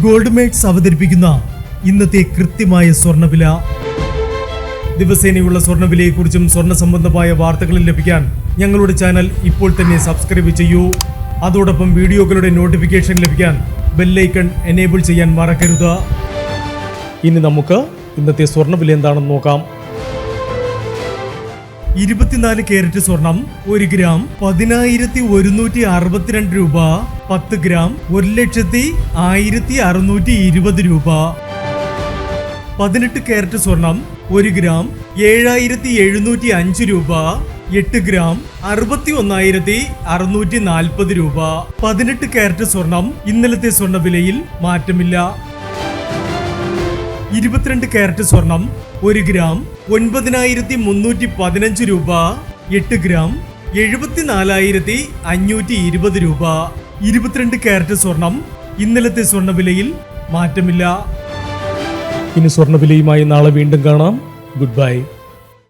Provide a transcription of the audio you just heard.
Gold makes അവതരിപ്പിക്കുന്ന ഇന്നത്തെ കൃത്യമായ സ്വർണ്ണവില. ദിവസേനയുള്ള സ്വർണ്ണവിലയെക്കുറിച്ചും സ്വർണ്ണ സംബന്ധമായ വാർത്തകളും ലഭിക്കാൻ ഞങ്ങളുടെ ചാനൽ ഇപ്പോൾ തന്നെ സബ്സ്ക്രൈബ് ചെയ്യൂ. അതോടൊപ്പം വീഡിയോകളുടെ നോട്ടിഫിക്കേഷൻ ലഭിക്കാൻ ബെല്ലൈക്കൺ എനേബിൾ ചെയ്യാൻ മറക്കരുത്. ഇനി നമുക്ക് ഇന്നത്തെ സ്വർണ്ണവില എന്താണെന്ന് നോക്കാം. 24 കാരറ്റ് സ്വർണം 1 ഗ്രാം 10,162 രൂപ. 10 ഗ്രാം 1,1620 രൂപ. 18 കാരറ്റ് സ്വർണം 1 ഗ്രാം 7,705 രൂപ. 8 ഗ്രാം 61,640 രൂപ. 18 കാരറ്റ് സ്വർണം ഇന്നലത്തെ സ്വർണ്ണവിലയിൽ മാറ്റമില്ല. 22 കാരറ്റ് സ്വർണം 1 ഗ്രാം 9,315 രൂപ. 8 ഗ്രാം 74,520 രൂപ. 22 കാരറ്റ് സ്വർണം ഇന്നലത്തെ സ്വർണ്ണവിലയിൽ മാറ്റമില്ല. ഇനി സ്വർണ്ണവിലയുമായി നാളെ വീണ്ടും കാണാം. Good bye.